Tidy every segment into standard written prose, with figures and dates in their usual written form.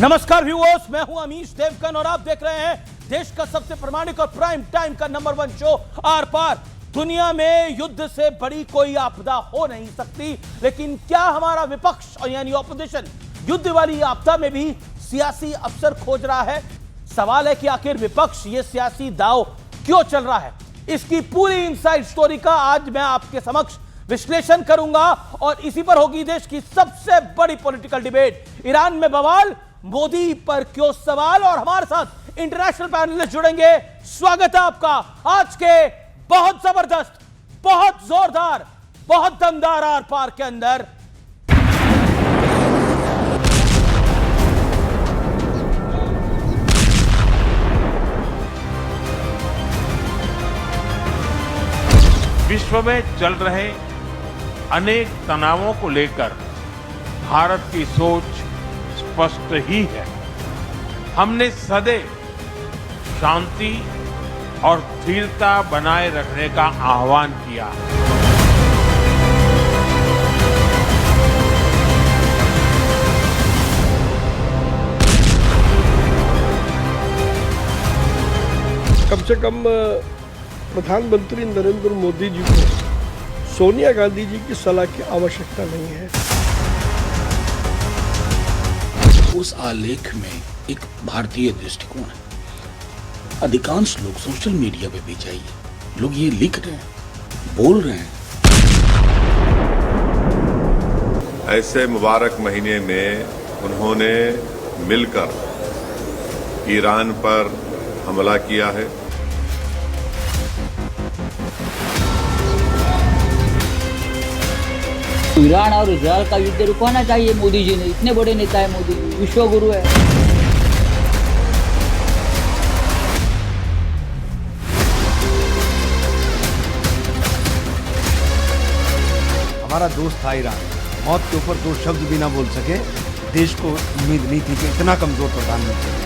नमस्कार व्यूअर्स, मैं हूं अमीश देवगन और आप देख रहे हैं देश का सबसे प्रामाणिक और प्राइम टाइम का नंबर 1 शो आर पार। दुनिया में युद्ध से बड़ी कोई आपदा हो नहीं सकती, लेकिन क्या हमारा विपक्ष और यानी ऑपोजिशन युद्ध वाली आपदा में भी सियासी अवसर खोज रहा है? सवाल है कि आखिर विपक्ष ये सियासी दांव क्यों चल रहा है? इसकी पूरी इनसाइड स्टोरी का आज मैं आपके समक्ष विश्लेषण करूंगा और इसी पर होगी देश की सबसे बड़ी पॉलिटिकल डिबेट। ईरान में बवाल, मोदी पर क्यों सवाल, और हमारे साथ इंटरनेशनल पैनलिस्ट जुड़ेंगे। स्वागत है आपका आज के बहुत जबरदस्त, बहुत जोरदार, बहुत दमदार आर पार के अंदर। विश्व में चल रहे अनेक तनावों को लेकर भारत की सोच स्पष्ट ही है। हमने सदैव शांति और स्थिरता बनाए रखने का आह्वान किया। कम से कम प्रधानमंत्री नरेंद्र मोदी जी को सोनिया गांधी जी की सलाह की आवश्यकता नहीं है। उस आलेख में एक भारतीय दृष्टिकोण है। अधिकांश लोग सोशल मीडिया पे भी जाइए, लोग ये लिख रहे हैं, बोल रहे हैं। ऐसे मुबारक महीने में उन्होंने मिलकर ईरान पर हमला किया है। ईरान और इजरायल का युद्ध रुकवाना चाहिए मोदी जी ने। इतने बड़े नेता है मोदी, विश्व गुरु है। हमारा दोस्त था ईरान, मौत के ऊपर दो शब्द भी ना बोल सके। देश को उम्मीद नहीं थी कि इतना कमजोर प्रधानमंत्री है।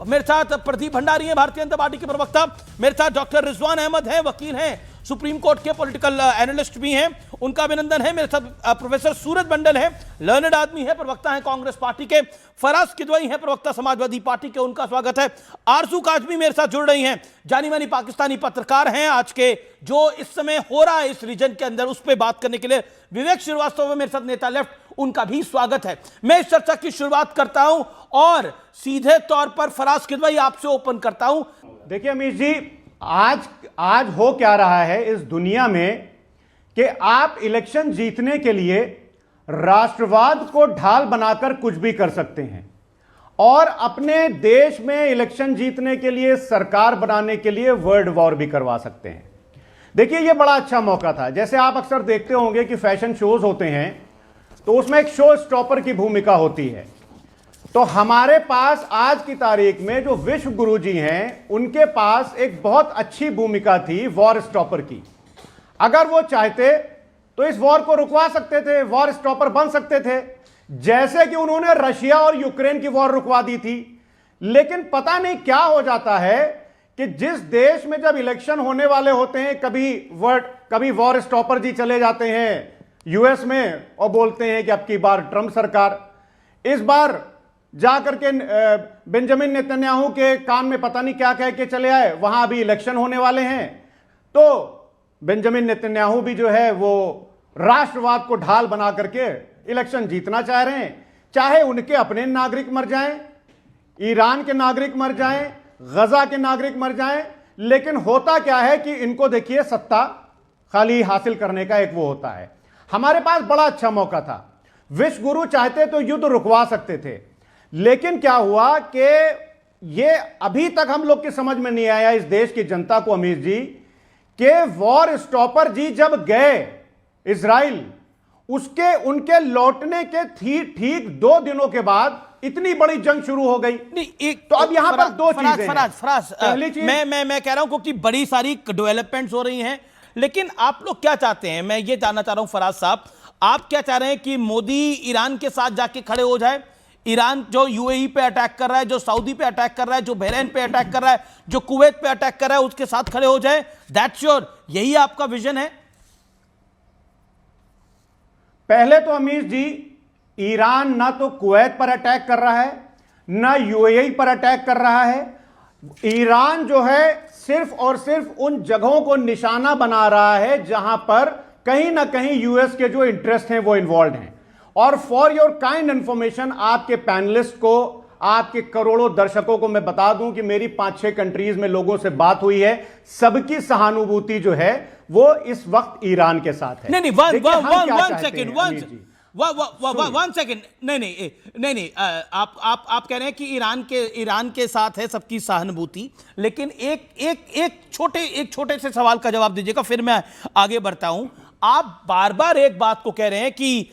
मेरे साथ प्रदीप भंडारी हैं, भारतीय जनता पार्टी के प्रवक्ता। मेरे साथ डॉक्टर रिजवान अहमद हैं, वकील हैं, सुप्रीम कोर्ट के पॉलिटिकल एनालिस्ट भी हैं, उनका अभिनंदन है। मेरे साथ प्रोफेसर सूरज मंडल हैं, लर्नड आदमी है, प्रवक्ता हैं कांग्रेस पार्टी के। फराज किदवई हैं, प्रवक्ता समाजवादी पार्टी के, उनका स्वागत है। आरजू काजमी मेरे साथ जुड़ रही हैं, जानी मानी पाकिस्तानी पत्रकार हैं। आज के जो इस समय हो रहा है इस रीजन के अंदर उस पर बात करने के लिए विवेक श्रीवास्तव मेरे साथ, नेता लेफ्ट, उनका भी स्वागत है। मैं इस चर्चा की शुरुआत करता हूं और सीधे तौर पर फराज किदवई आपसे ओपन करता हूं। देखिए अमीश जी, आज हो क्या रहा है इस दुनिया में कि आप इलेक्शन जीतने के लिए राष्ट्रवाद को ढाल बनाकर कुछ भी कर सकते हैं और अपने देश में इलेक्शन जीतने के लिए, सरकार बनाने के लिए वर्ल्ड वॉर भी करवा सकते हैं। देखिए ये बड़ा अच्छा मौका था। जैसे आप अक्सर देखते होंगे कि फैशन शोज होते हैं तो उसमें एक शो स्टॉपर की भूमिका होती है। तो हमारे पास आज की तारीख में जो विश्व गुरु जी हैं, उनके पास एक बहुत अच्छी भूमिका थी वॉर स्टॉपर की। अगर वो चाहते तो इस वॉर को रुकवा सकते थे, वॉर स्टॉपर बन सकते थे, जैसे कि उन्होंने रशिया और यूक्रेन की वॉर रुकवा दी थी। लेकिन पता नहीं क्या हो जाता है कि जिस देश में जब इलेक्शन होने वाले होते हैं, कभी वॉर स्टॉपर जी चले जाते हैं यूएस में और बोलते हैं कि अब की बार ट्रंप सरकार। इस बार जाकर के बेंजामिन नेतन्याहू के कान में पता नहीं क्या कह के चले आए, वहां अभी इलेक्शन होने वाले हैं। तो बेंजामिन नेतन्याहू भी जो है वो राष्ट्रवाद को ढाल बना करके इलेक्शन जीतना चाह रहे हैं। चाहे उनके अपने नागरिक मर जाएं, ईरान के नागरिक मर जाएं, गजा के नागरिक मर जाएं, लेकिन होता क्या है कि इनको देखिए सत्ता खाली हासिल करने का एक वो होता है। हमारे पास बड़ा अच्छा मौका था। विश्व गुरु चाहते तो युद्ध रुकवा सकते थे, लेकिन क्या हुआ कि ये अभी तक हम लोग की समझ में नहीं आया, इस देश की जनता को अमीर जी, कि वॉर स्टॉपर जी जब गए इजराइल, उनके लौटने के ठीक 2 दिनों के बाद इतनी बड़ी जंग शुरू हो गई। तो अब यहां पर दो चीजें हैं। पहली चीज मैं कह रहा हूं क्योंकि बड़ी सारी डेवलपमेंट्स हो रही हैं, लेकिन आप लोग क्या चाहते हैं? मैं ये जानना चाह रहा हूं फराज साहब, आप क्या चाह रहे हैं कि मोदी ईरान के साथ जाके खड़े हो जाए? ईरान जो यूएई पे अटैक कर रहा है, जो सऊदी पे अटैक कर रहा है, जो बहरीन पे अटैक कर रहा है, जो कुवैत पे अटैक कर रहा है, उसके साथ खड़े हो जाए? दैट्स योर, यही आपका विजन है? पहले तो अमीर जी, ईरान ना तो कुवैत पर अटैक कर रहा है, ना यूएई पर अटैक कर रहा है। ईरान जो है सिर्फ और सिर्फ उन जगहों को निशाना बना रहा है जहां पर कहीं ना कहीं यूएस के जो इंटरेस्ट हैं वो इन्वॉल्व हैं। और फॉर योर काइंड इंफॉर्मेशन, आपके पैनलिस्ट को, आपके करोड़ों दर्शकों को मैं बता दूं कि मेरी 5-6 कंट्रीज में लोगों से बात हुई है, सबकी सहानुभूति जो है वो इस वक्त ईरान के साथ है। नहीं, वन सेकेंड, नहीं, आप कह रहे हैं कि ईरान के साथ है सबकी सहानुभूति, लेकिन एक छोटे से सवाल का जवाब दीजिएगा, फिर मैं आगे बढ़ता हूं। आप बार बार एक बात को कह रहे हैं कि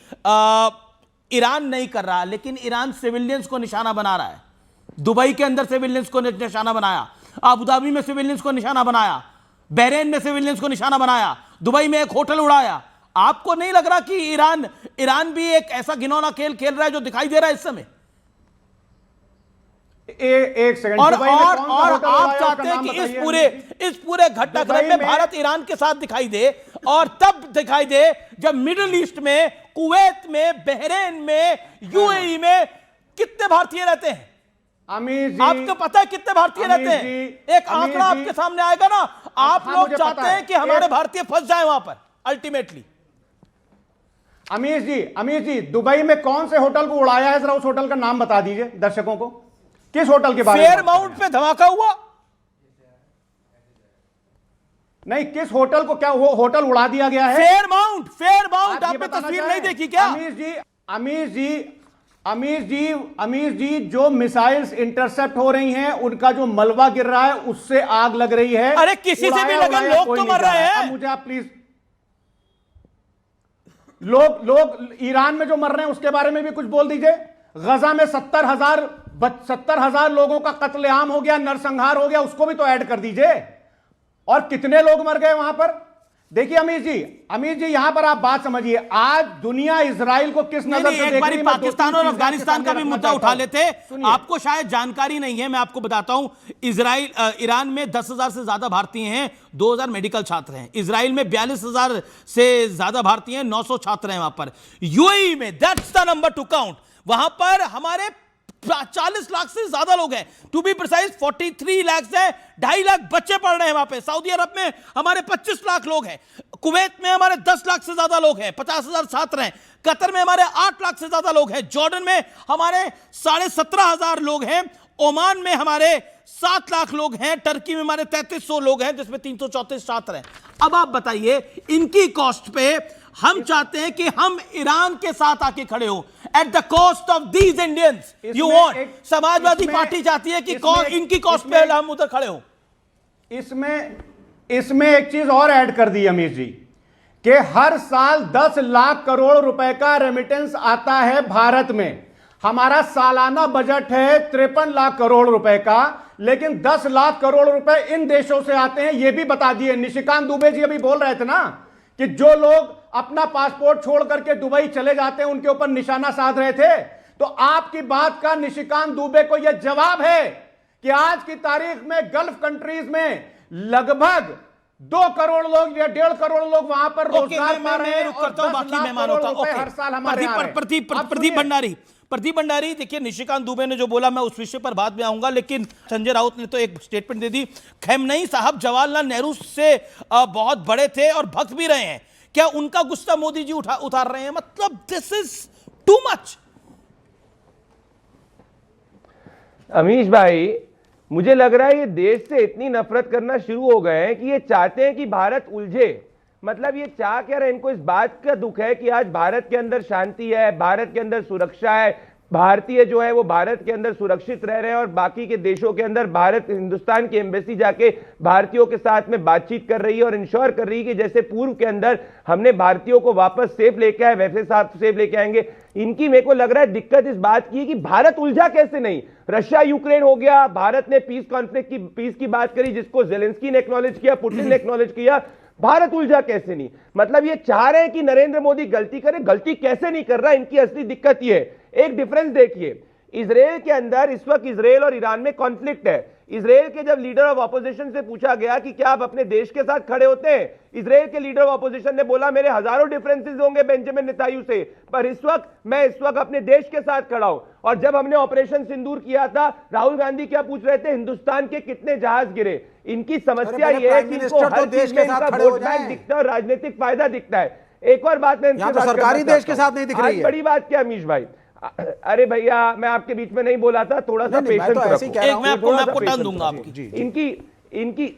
ईरान नहीं कर रहा, लेकिन ईरान सिविलियंस को निशाना बना रहा है। दुबई के अंदर सिविलियंस को निशाना बनाया, अबू धाबी में सिविलियंस को निशाना बनाया, बहरीन में सिविलियंस को निशाना बनाया, दुबई में एक होटल उड़ाया। आपको नहीं लग रहा कि ईरान भी एक ऐसा घिनौना खेल खेल रहा है जो दिखाई दे रहा है इस समय? एक सेकंड, और आप चाहते हैं कि इस पूरे घटनाक्रम में भारत ईरान के साथ दिखाई दे, और तब दिखाई दे जब मिडिल ईस्ट में, कुवैत में, बहरीन में, यूएई में कितने भारतीय रहते हैं? अमीर जी, आपको पता है कितने भारतीय रहते हैं? एक आंकड़ा आपके सामने आएगा ना। आप लोग चाहते हैं कि हमारे भारतीय फंस जाए वहां पर अल्टीमेटली। अमीर जी, दुबई में कौन से होटल को उड़ाया है? जरा उस होटल का नाम बता दीजिए दर्शकों को। किस होटल के बारे में? फेयरमाउंट पे धमाका हुआ? नहीं, किस होटल को, क्या वो होटल उड़ा दिया गया है? फेयरमाउंट आपने तस्वीर नहीं देखी क्या? अमीर जी, जो मिसाइल्स इंटरसेप्ट हो रही हैं, उनका जो मलबा गिर रहा है उससे आग लग रही है। अरे किसी से भी लगा, लोग तो मर रहे हैं। मुझे आप प्लीज, लोग ईरान में जो मर रहे हैं उसके बारे में भी कुछ बोल दीजिए। गजा में 70,000 लोगों का कत्लेआम हो गया, नरसंहार हो गया, उसको भी तो ऐड कर दीजिए। और कितने लोग मर गए वहां पर? देखिए अमीर जी, यहां पर आप बात समझिए। आज दुनिया इजराइल को किस नजर से देख रही है? पाकिस्तान और अफगानिस्तान का भी मुद्दा उठा लेते। आपको शायद जानकारी नहीं है, मैं आपको बताता हूं। ईरान में 10,000 से ज्यादा भारतीय हैं, 2,000 मेडिकल छात्र हैं। इजराइल में 42,000 से ज्यादा भारतीय हैं, 900 छात्र हैं वहां पर। यूएई में, that's the number two count, वहां पर हमारे 40 लाख से ज्यादा लोग हैं। टू बी प्रिसाइज 43 लाख से 2.5 लाख बच्चे पढ़ रहे हैं वहां पे। सऊदी अरब में हमारे 25 लाख लोग हैं। कुवैत में हमारे 10 लाख से ज्यादा लोग हैं, 50,000 छात्र हैं। कतर में हमारे 8 लाख से ज्यादा लोग हैं। जॉर्डन में हमारे 17,500 लोग हैं। ओमान में हमारे 7 लाख लोग हैं। टर्की में हमारे 3300 लोग हैं, जिसमें 334 छात्र हैं। अब आप बताइए, इनकी कॉस्ट पे हम चाहते हैं कि हम ईरान के साथ आके खड़े हो at the cost of these Indians. You want, Samajwadi party चाहती है कि इनकी कॉस्ट पे हम उधर खड़े हो। इसमें एक चीज और ऐड कर दी अमीर जी, कि हर साल 10 लाख करोड़ रुपए का रेमिटेंस आता है भारत में। हमारा सालाना बजट है 53 लाख करोड़ रुपए का, लेकिन 10 लाख करोड़ रुपए इन देशों से आते हैं। यह भी बता दिए, निशिकांत दुबे जी अभी बोल रहे थे ना कि जो लोग अपना पासपोर्ट छोड़ करके दुबई चले जाते हैं उनके ऊपर निशाना साध रहे थे। तो आपकी बात का निशिकांत दुबे को यह जवाब है कि आज की तारीख में गल्फ कंट्रीज में लगभग 2 करोड़ लोग या 1.5 करोड़ लोग वहां पर रोजगार पा रहे हैं। बाकी मेहमानों का हर साल हमारे प्रदीप भंडारी, देखिए निशिकांत दुबे ने जो बोला, मैं उस विषय पर बाद में आऊंगा, लेकिन संजय राउत ने तो एक स्टेटमेंट दे दी। खैमनई साहब जवाहरलाल नेहरू से बहुत बड़े थे और भक्त भी रहे हैं। क्या उनका गुस्सा मोदी जी उतार रहे हैं? मतलब this is too much. Amish भाई, मुझे लग रहा है ये देश से इतनी नफरत करना शुरू हो गए हैं कि ये चाहते हैं कि भारत उलझे। मतलब ये चाह क्या रहे, इनको इस बात का दुख है कि आज भारत के अंदर शांति है, भारत के अंदर सुरक्षा है, भारतीय जो है वो भारत के अंदर सुरक्षित रह रहे हैं, और बाकी के देशों के अंदर हिंदुस्तान की एम्बेसी जाके भारतीयों के साथ में बातचीत कर रही है और इंश्योर कर रही है कि जैसे पूर्व के अंदर हमने भारतीयों को वापस सेफ लेके आए, वैसे साथ सेफ लेके आएंगे। इनकी मेरे को लग रहा है दिक्कत इस बात की है कि भारत उलझा कैसे नहीं। रशिया यूक्रेन हो गया, भारत ने पीस की बात करी जिसको जेलेंस्की ने एक्नॉलेज किया, पुतिन ने एक्नॉलेज किया। भारत उलझा कैसे नहीं? मतलब ये चाह रहे हैं कि नरेंद्र मोदी गलती करे, गलती कैसे नहीं कर रहा, इनकी असली दिक्कत ये है। एक डिफरेंस देखिए, इजराइल के अंदर इस वक्त इजराइल और ईरान में कॉन्फ्लिक्ट है। इजराइल के जब लीडर ऑफ ऑपोजिशन से पूछा गया कि क्या आप अपने देश के साथ खड़े होते हैं, इजराइल के लीडर ऑफ ऑपोजिशन ने बोला मेरे हजारों डिफरेंसेस होंगे बेंजामिन नेतन्याहू से, पर मैं इस वक्त अपने देश के साथ खड़ा हूं। और जब हमने ऑपरेशन सिंदूर किया था, राहुल गांधी क्या पूछ रहे थे? हिंदुस्तान के कितने जहाज गिरे। इनकी समस्या यह है कि इनको हर चीज में इनका वोट बैंक दिखता है और राजनीतिक फायदा दिखता है। एक और बात मैं सरकारी देश के साथ नहीं दिख रही है। बड़ी बात क्या अमीश भाई, अरे भैया मैं आपके बीच में नहीं बोला था, थोड़ा सा पेशेंस रखो। मैं आपको टाइम दूंगा आपकी। इनकी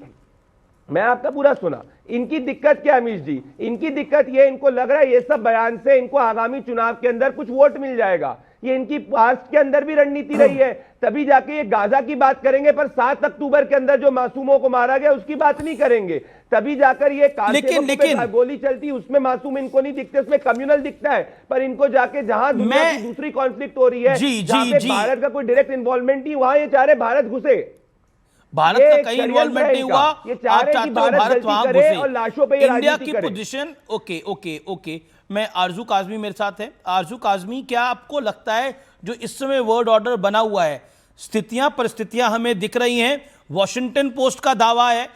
मैं आपका पूरा सुना। इनकी दिक्कत क्या अमीश जी? इनकी दिक्कत ये, इनको लग रहा है ये सब बयान से इनको आगामी चुनाव के अंदर कुछ वोट मिल जाएगा। ये इनकी पास्ट के अंदर भी रणनीति रही है, तभी जाके ये गाजा की बात करेंगे, पर 7 अक्टूबर के अंदर जो मासूमों को मारा गया उसकी बात नहीं करेंगे। तभी जाकर ये लेकिन गोली चलती उसमें मासूम इनको नहीं दिखते, उसमें कम्युनल दिखता है। पर इनको जाके जहां दुनिया की दूसरी कॉन्फ्लिक्ट हो रही है, जहां पे भारत का कोई डायरेक्ट इन्वॉल्वमेंट नहीं, वहां ये चाह रहे भारत घुसे। भारत का कहीं इन्वॉल्वमेंट नहीं हुआ, आप चाहते हो भारत वहां घुसे और लाशों पे इंडिया की पोजीशन। ओके, मैं आरजू काजमी मेरे साथ है। आरजू काजमी, क्या आपको लगता है जो इस समय वर्ल्ड ऑर्डर बना हुआ है, परिस्थितियां हमें दिख रही हैं? वॉशिंगटन पोस्ट का दावा है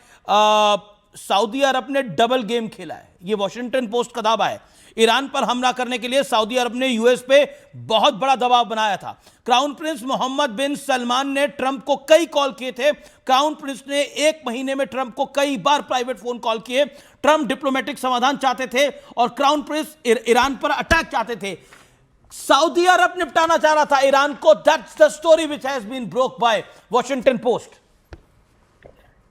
सऊदी अरब ने डबल गेम खेला है, ये वॉशिंगटन पोस्ट का दावा है। ईरान पर हमला करने के लिए सऊदी अरब ने यूएस पे बहुत बड़ा दबाव बनाया था। क्राउन प्रिंस मोहम्मद बिन सलमान ने ट्रंप को कई कॉल किए थे। क्राउन प्रिंस ने 1 महीने में ट्रंप को कई बार प्राइवेट फोन कॉल किए। ट्रंप डिप्लोमेटिक समाधान चाहते थे और क्राउन प्रिंस ईरान पर अटैक चाहते थे। सऊदी अरब निपटाना चाह रहा था ईरान को। That's the story which has been broke by Washington Post.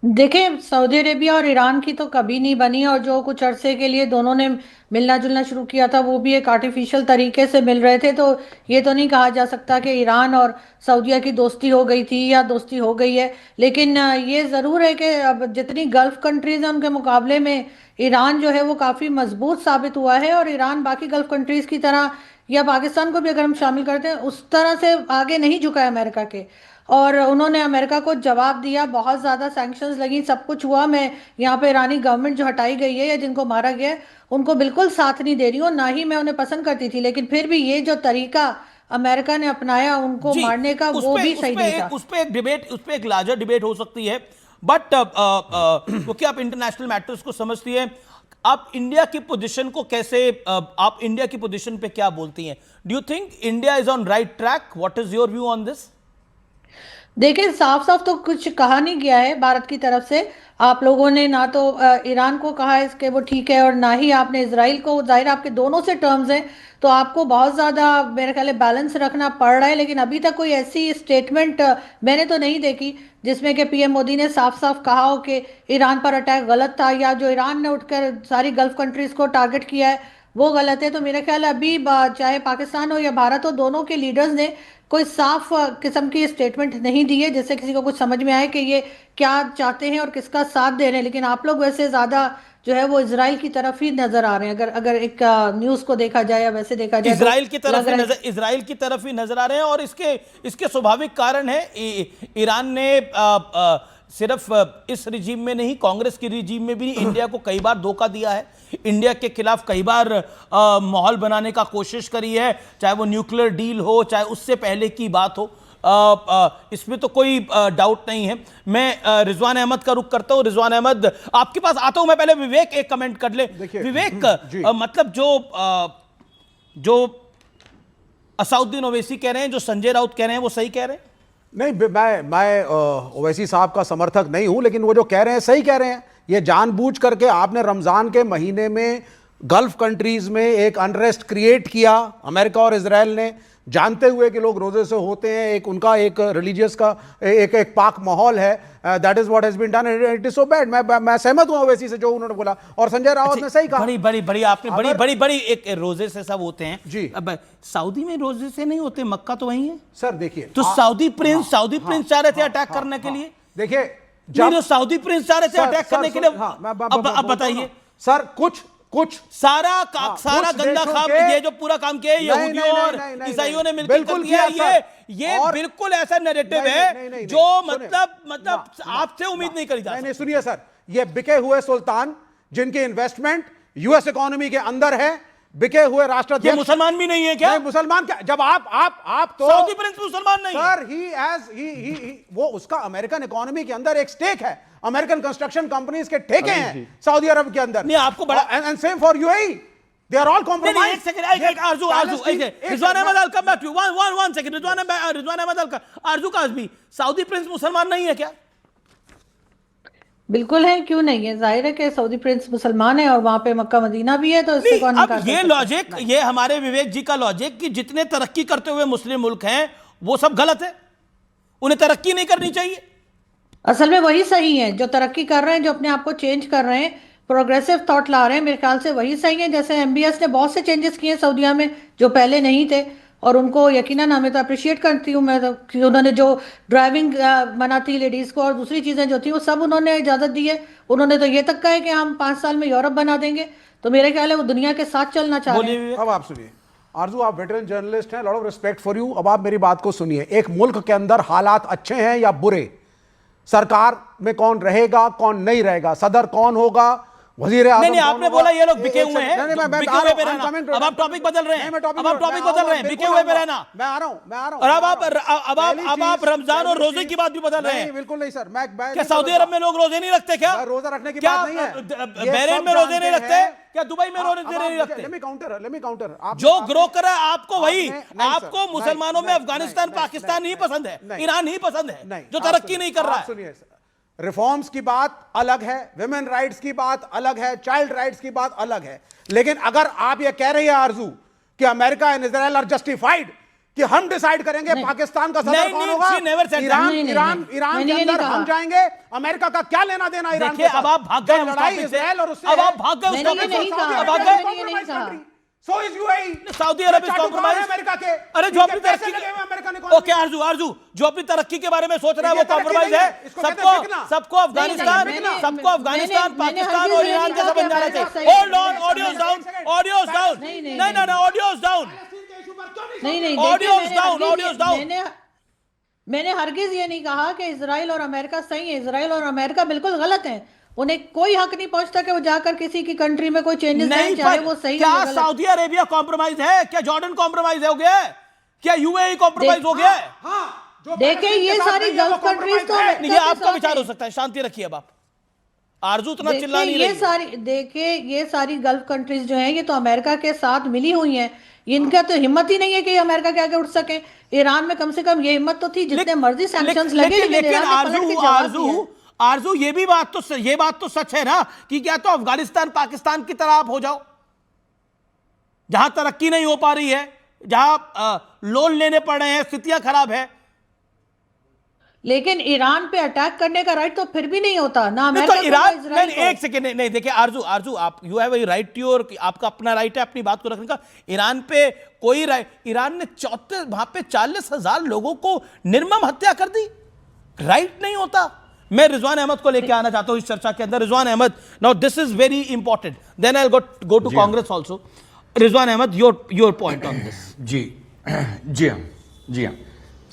देखिए, सऊदी अरेबिया और ईरान की तो कभी नहीं बनी, और जो कुछ अरसे के लिए दोनों ने मिलना जुलना शुरू किया था वो भी एक आर्टिफिशियल तरीके से मिल रहे थे। तो ये तो नहीं कहा जा सकता कि ईरान और सऊदीया की दोस्ती हो गई थी या दोस्ती हो गई है। लेकिन ये ज़रूर है कि अब जितनी गल्फ़ कंट्रीज़ हैं उनके मुकाबले में ईरान जो है वो काफ़ी मजबूत साबित हुआ है। और ईरान बाकी गल्फ़ कंट्रीज़ की तरह, या पाकिस्तान को भी अगर हम शामिल करते हैं, उस तरह से आगे नहीं झुका है अमेरिका के। और उन्होंने अमेरिका को जवाब दिया, बहुत ज़्यादा सैंक्शंस लगी, सब कुछ हुआ। मैं यहाँ पे ईरानी गवर्नमेंट जो हटाई गई है या जिनको मारा गया है उनको बिल्कुल साथ नहीं दे रही हूँ, ना ही मैं उन्हें पसंद करती थी। लेकिन फिर भी ये जो तरीका अमेरिका ने अपनाया उनको मारने का, वो भी सही नहीं था। उस पे एक लार्जर डिबेट हो सकती है, बट क्योंकि आप इंटरनेशनल मैटर्स को समझती है, आप इंडिया की पोजीशन को कैसे, आप इंडिया की पोजीशन पे क्या बोलती हैं? Do you think India is on right track? What is your view on this? देखिए, साफ साफ तो कुछ कहा नहीं गया है भारत की तरफ से। आप लोगों ने ना तो ईरान को कहा है कि वो ठीक है, और ना ही आपने इजराइल को। जाहिर आपके दोनों से टर्म्स हैं, तो आपको बहुत ज़्यादा मेरे ख्याल बैलेंस रखना पड़ रहा है। लेकिन अभी तक कोई ऐसी स्टेटमेंट मैंने तो नहीं देखी जिसमें कि पीएम मोदी ने साफ साफ कहा हो कि ईरान पर अटैक गलत था, या जो ईरान ने उठकर सारी गल्फ कंट्रीज़ को टारगेट किया है वो गलत है। तो मेरा ख्याल है अभी चाहे पाकिस्तान हो या भारत हो, दोनों के लीडर्स ने कोई साफ किस्म की स्टेटमेंट नहीं दी है जिससे किसी को कुछ समझ में आए कि ये क्या चाहते हैं और किसका साथ दे रहे हैं। लेकिन आप लोग वैसे ज़्यादा जो है वो इजराइल की तरफ ही नजर आ रहे हैं, अगर एक न्यूज़ को देखा जाए या वैसे देखा जाए। इजराइल की तरफ ही नजर आ रहे हैं, और इसके स्वाभाविक कारण है। ईरान ने सिर्फ इस रिजीम में नहीं, कांग्रेस की रिजीम में भी इंडिया को कई बार धोखा दिया है, इंडिया के खिलाफ कई बार माहौल बनाने का कोशिश करी है, चाहे वो न्यूक्लियर डील हो, चाहे उससे पहले की बात हो। इसमें तो कोई डाउट नहीं है। मैं रिजवान अहमद का रुख करता हूं। रिजवान अहमद, आपके पास आता हूं मैं, पहले विवेक एक कमेंट कर ले। विवेक, मतलब जो असदुद्दीन ओवैसी कह रहे हैं, जो संजय राउत कह रहे हैं, वो सही कह रहे हैं? नहीं, मैं ओवैसी साहब का समर्थक नहीं हूं, लेकिन वो जो कह रहे हैं सही कह रहे हैं। ये जानबूझ करके आपने रमजान के महीने में गल्फ कंट्रीज में एक अनरेस्ट क्रिएट किया, अमेरिका और इजराइल ने, जानते हुए कि लोग रोजे से होते हैं, एक उनका एक रिलीजियस का एक पाक माहौल है। That is what has been done, it is so bad. मैं सहमत हूं ओवैसी से जो उन्होंने बोला, और संजय रावत ने सही कहा। आपने बड़ी एक रोजे से सब होते हैं जी। अब सऊदी में रोजे से नहीं होते, मक्का तो वही है सर। देखिए, तो सऊदी प्रिंस चाह रहे थे अटैक करने के लिए। देखिए, जब सऊदी प्रिंस चाह रहे थे अटैक करने के लिए, अब बताइए सर, कुछ सारा गंदा काम, ये जो पूरा काम किया है यहूदियों और ईसाइयों ने मिलकर किया है, ये बिल्कुल ऐसा नैरेटिव है जो मतलब आपसे उम्मीद नहीं करी जा सकती। सुनिए सर, ये बिके हुए सुल्तान, जिनकी इन्वेस्टमेंट यूएस इकोनॉमी के अंदर है, बिके हुए ये राष्ट्राध्यक्ष मुसलमान भी नहीं है क्या? नहीं, मुसलमान क्या, जब आप तो सऊदी प्रिंस मुसलमान नहीं है। सर वो उसका अमेरिकन इकोनॉमी के अंदर एक स्टेक है, अमेरिकन कंस्ट्रक्शन कंपनीज के ठेके हैं सऊदी अरब के अंदर। नहीं, आपको बड़ा and same for UAE, they are all compromise. एक second, Arzoo Rizwan Ahmed I'll come back to one second. Rizwan Ahmed I'll Arzoo Kazmi, Saudi Prince मुसलमान नहीं है क्या? बिल्कुल है, क्यों नहीं है? जाहिर है कि सऊदी प्रिंस मुसलमान है और वहां पे मक्का मदीना भी है, तो इससे कौन अब इनकार ये कर लॉजिक, ये हमारे विवेक जी का लॉजिक कि जितने तरक्की करते हुए मुस्लिम मुल्क हैं वो सब गलत है, उन्हें तरक्की नहीं करनी चाहिए। असल में वही सही है जो तरक्की कर रहे हैं, जो अपने आप को चेंज कर रहे हैं, प्रोग्रेसिव थॉट ला रहे हैं, मेरे ख्याल से वही सही है। जैसे एमबीएस ने बहुत से चेंजेस किए सऊदीया में जो पहले नहीं थे, और उनको यकीनन हमें तो अप्रिशिएट करती हूँ मैं तो कि उन्होंने जो ड्राइविंग मना थी लेडीज़ को और दूसरी चीज़ें जो थी वो सब उन्होंने इजाज़त दी है। उन्होंने तो ये तक कहा है कि हम 5 साल में यूरोप बना देंगे, तो मेरे ख्याल है वो दुनिया के साथ चलना चाह रहे हैं। अब आप सुनिए आरजू, आप वेटरन जर्नलिस्ट हैं, lot of respect for you. अब आप मेरी बात को सुनिए, एक मुल्क के अंदर हालात अच्छे हैं या बुरे, सरकार में कौन रहेगा कौन नहीं रहेगा, सदर कौन होगा, वजीर आज़म नहीं, आपने बोला ये लोग बिके हुए हैं, बिके हुए पे रहना। अब अब आप टॉपिक बदल रहे हैं, अब आप टॉपिक बदल रहे हैं, बिके हुए पे रहना। मैं आ रहा हूं। और अब आप रमजान और रोजे की बात भी बदल रहे हैं। बिल्कुल नहीं सर, मैं क्या सऊदी अरब में लोग रोजे नहीं रखते क्या? रोजा रखने की क्या बात नहीं है। बहरीन में रोजे नहीं रखते क्या? दुबई में रोजे नहीं रखते? Let me counter. जो ग्रो कर रहा है आपको वही, आपको मुसलमानों में अफगानिस्तान पाकिस्तान नहीं पसंद है, ईरान ही पसंद है जो तरक्की नहीं कर रहा है। सुनिए, रिफॉर्म्स की बात अलग है, विमेन राइट्स की बात अलग है, चाइल्ड राइट्स की बात अलग है, लेकिन अगर आप ये कह रही है आरजू कि America and Israel are justified कि हम डिसाइड करेंगे पाकिस्तान का सदर कौन होगा, ईरान के अंदर हम जाएंगे, अमेरिका का क्या लेना देना ईरान के साथ? अब आप भाग गए लड़ाई इजराइल और उससे, अब आप भाग गए उस टॉपिक से, अब भाग गए। So is UAE. सऊदी अरब इस कॉम्प्रोमाइज अमेरिका के, अरे जो अपनी तरक्की, ओके आरजू जो अपनी तरक्की के बारे में सोच रहा है वो कॉम्प्रोमाइज है। सबको अफगानिस्तान पाकिस्तान और ईरान जैसा बन जाना चाहिए। होल्ड ऑन, ऑडियोज डाउन, नहीं ऑडियोज डाउन, नहीं ऑडियोज डाउन। मैंने हरगिज ये नहीं कहा कि इजराइल और अमेरिका सही है। इजराइल और अमेरिका बिल्कुल गलत हैं, उन्हें कोई हक नहीं पहुंचता कि वो जाकर किसी की कंट्री में कोई चेंजेस नहीं, चाहे वो सही क्या है। सऊदी अरेबिया कॉम्प्रोमाइज है? क्या जॉर्डन कॉम्प्रोमाइज हो गया है? क्या यूएई कॉम्प्रोमाइज हो गया है? देखिए ये सारी गल्फ कंट्रीज तो ये आपका विचार हो सकता है, शांति रखिए। अब आप आरजू इतना चिल्ला नहीं रही। ये सारी गल्फ कंट्रीज जो हैं ये तो अमेरिका के साथ मिली हुई हैं, इनका तो हिम्मत ही नहीं है कि अमेरिका के आगे उठ सके। ईरान में कम से कम ये हिम्मत तो थी, जितने मर्जी सैंक्शंस लगे, लेकिन आरजू ये बात तो सच है ना कि क्या तो अफगानिस्तान पाकिस्तान की तरह आप हो जाओ, जहां तरक्की नहीं हो पा रही है, जहां लोन लेने पड़ रहे हैं, स्थितियां खराब है। लेकिन ईरान पे अटैक करने का राइट तो फिर भी नहीं होता ना अमेरिका को, ईरान नहीं, एक सेकेंड, नहीं देखिए आरजू आप you have a right to your, आपका अपना राइट है अपनी बात को रखने का। ईरान पे कोई राइट, ईरान ने 34 वहां पे 40,000 लोगों को निर्मम हत्या कर दी, राइट नहीं होता। मैं रिजवान अहमद को लेके आना चाहता हूं इस चर्चा के अंदर। Rizwan Ahmed, now this is very important, then I will go to Congress also. Rizwan Ahmed, your point on this. जी हाँ,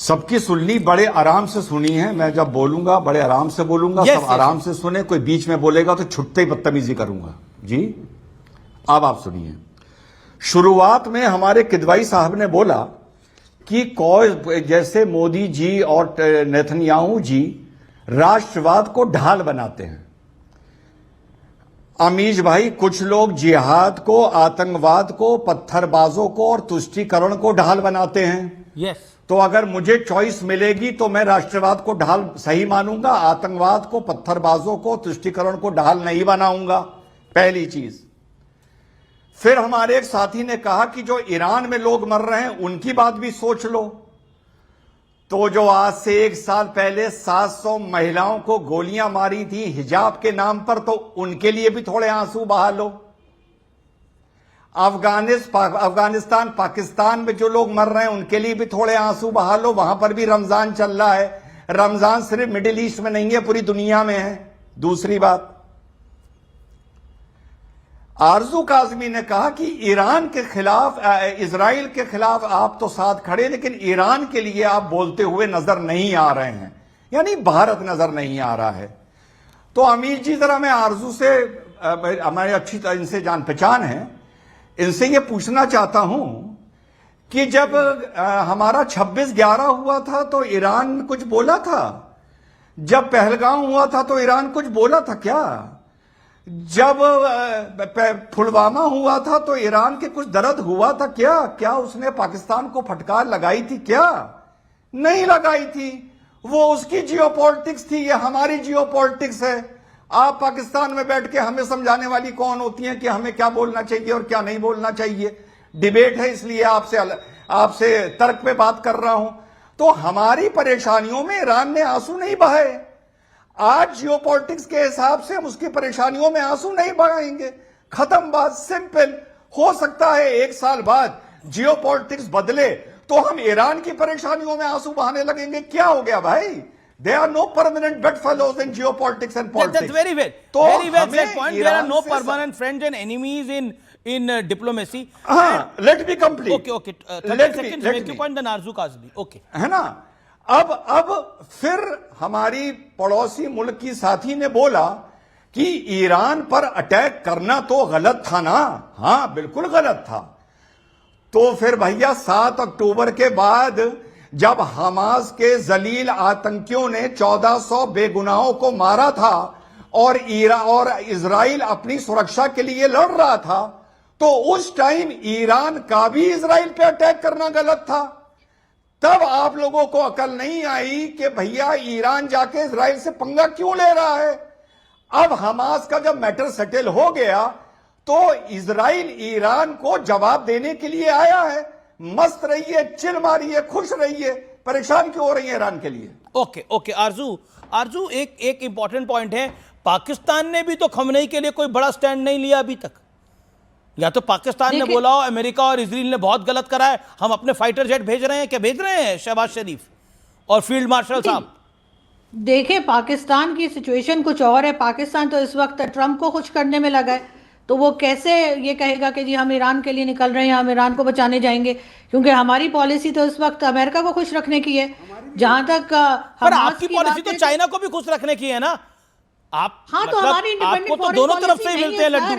सबकी सुननी बड़े आराम से सुनी है। मैं जब बोलूंगा बड़े आराम से बोलूंगा, सब आराम से सुने, कोई बीच में बोलेगा तो छुट्टे ही बदतमीजी करूंगा। जी अब आप सुनिए, शुरुआत में हमारे किदवाई साहब ने बोला कि जैसे मोदी जी और नेतन्याहू जी राष्ट्रवाद को ढाल बनाते हैं। अमीश भाई, कुछ लोग जिहाद को, आतंकवाद को, पत्थरबाजों को और तुष्टीकरण को ढाल बनाते हैं। यस। तो अगर मुझे चॉइस मिलेगी तो मैं राष्ट्रवाद को ढाल सही मानूंगा, आतंकवाद को, पत्थरबाजों को, तुष्टीकरण को ढाल नहीं बनाऊंगा, पहली चीज। फिर हमारे एक साथी ने कहा कि जो ईरान में लोग मर रहे हैं उनकी बात भी सोच लो। तो जो आज से 1 साल पहले 700 महिलाओं को गोलियां मारी थी हिजाब के नाम पर, तो उनके लिए भी थोड़े आंसू बहा लो। अफगानिस्तान पाकिस्तान में जो लोग मर रहे हैं उनके लिए भी थोड़े आंसू बहा लो, वहां पर भी रमजान चल रहा है। रमजान सिर्फ मिडिल ईस्ट में नहीं है, पूरी दुनिया में है। दूसरी बात, आरजू काज़मी ने कहा कि ईरान के खिलाफ, इजराइल के खिलाफ आप तो साथ खड़े, लेकिन ईरान के लिए आप बोलते हुए नजर नहीं आ रहे हैं, यानी भारत नजर नहीं आ रहा है। तो अमीर जी, जरा मैं आरजू से हमारे अच्छी तरह इनसे जान पहचान है, इनसे ये पूछना चाहता हूं कि जब हमारा 26/11 हुआ था तो ईरान कुछ बोला था? जब पहलगाम हुआ था तो ईरान कुछ बोला था क्या? जब पुलवामा हुआ था तो ईरान के कुछ दर्द हुआ था क्या? क्या उसने पाकिस्तान को फटकार लगाई थी क्या? नहीं लगाई थी। वो उसकी जियोपॉलिटिक्स थी, ये हमारी जियोपॉलिटिक्स है। आप पाकिस्तान में बैठ के हमें समझाने वाली कौन होती हैं कि हमें क्या बोलना चाहिए और क्या नहीं बोलना चाहिए? डिबेट है, इसलिए आपसे तर्क पे बात कर रहा हूं। तो हमारी परेशानियों में ईरान ने आंसू नहीं बहाए। आज जियोपॉलिटिक्स के हिसाब से हम उसकी परेशानियों में आंसू नहीं बहाएंगे। खत्म बात, सिंपल। हो सकता है 1 साल बाद जियोपॉलिटिक्स बदले तो हम ईरान की परेशानियों में आंसू बहाने लगेंगे। क्या हो गया भाई? There are no permanent bedfellows in geopolitics and politics. That's very well. तो very well said हमें point. There are Iran no से permanent friends and enemies in diplomacy. हाँ, let me complete. Okay. 30 seconds. Make your point. Then Arzu Kazmi. Okay. है ना? अब फिर हमारी पड़ोसी मुल्क की साथी ने बोला कि ईरान पर अटैक करना तो गलत था ना। हाँ, बिल्कुल गलत था। तो फिर भैया 7 अक्टूबर के बाद जब हमास के जलील आतंकियों ने 1400 बेगुनाहों को मारा था और इजराइल अपनी सुरक्षा के लिए लड़ रहा था, तो उस टाइम ईरान का भी इजराइल पे अटैक करना गलत था। तब आप लोगों को अकल नहीं आई कि भैया ईरान जाके इजराइल से पंगा क्यों ले रहा है। अब हमास का जब मैटर सेटल हो गया तो इजराइल ईरान को जवाब देने के लिए आया है। मस्त रहिए, चिल मारिए, खुश रहिए, परेशान क्यों हो रही है ईरान के लिए? ओके आरजू एक इंपॉर्टेंट पॉइंट है। पाकिस्तान ने भी तो खमनेई के लिए कोई बड़ा स्टैंड नहीं लिया अभी तक। या तो पाकिस्तान ने बोला हो अमेरिका और इजराइल ने बहुत गलत करा है, हम अपने फाइटर जेट भेज रहे हैं। क्या भेज रहे हैं शहबाज शरीफ और फील्ड मार्शल साहब? देखिए, पाकिस्तान की सिचुएशन कुछ और है। पाकिस्तान तो इस वक्त ट्रंप को खुश करने में लगा है, तो वो कैसे ये कहेगा कि जी हम ईरान के लिए निकल रहे हैं, हम ईरान को बचाने जाएंगे, क्योंकि हमारी पॉलिसी तो इस वक्त अमेरिका को खुश रखने की है। जहां तक पर आपकी पॉलिसी तो चाइना को भी खुश रखने की है ना। आप हाँ, तो हमारी इंडिपेंडेंट आपको तो दोनों तरफ से ही मिलते हैं लड्डू।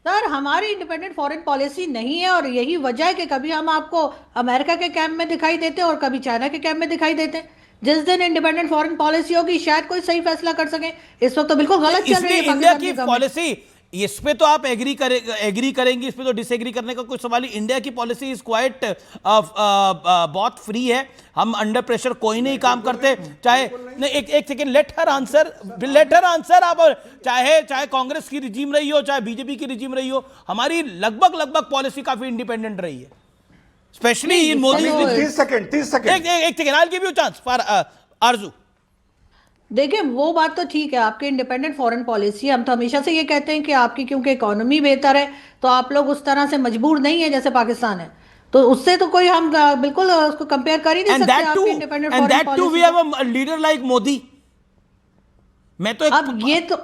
सर, हमारी इंडिपेंडेंट फॉरेन पॉलिसी नहीं है, और यही वजह है कि कभी हम आपको अमेरिका के कैंप में दिखाई देते हैं और कभी चाइना के कैंप में दिखाई देते हैं। जिस दिन इंडिपेंडेंट फॉरेन पॉलिसी होगी शायद कोई सही फैसला कर सके। इस वक्त तो बिल्कुल गलत चल रही है इंडिया की पॉलिसी। इस पे तो आप एग्री करेंगे, इस पे तो डिसएग्री करने का कोई सवाल ही। इंडिया की पॉलिसी इज क्वाइट बहुत फ्री है। हम अंडर प्रेशर कोई नहीं काम करते। चाहे नहीं, एक सेकेंड, लेट हर आंसर। आप चाहे कांग्रेस की रिजीम रही हो, चाहे बीजेपी की रिजीम रही हो, हमारी लगभग पॉलिसी काफी इंडिपेंडेंट रही है, स्पेशली इन मोदी। 30 सेकंड एक second, I give you chance for आरजू। देखिए, वो बात तो ठीक है, आपकी इंडिपेंडेंट फॉरेन पॉलिसी। हम तो हमेशा से ये कहते हैं कि आपकी क्योंकि इकोनॉमी बेहतर है तो आप लोग उस तरह से मजबूर नहीं है जैसे पाकिस्तान है, तो उससे तो कोई हम बिल्कुल उसको कंपेयर कर ही नहीं सकते। आपकी independent foreign policy, we have a leader like Modi. मैं तो अब ये तो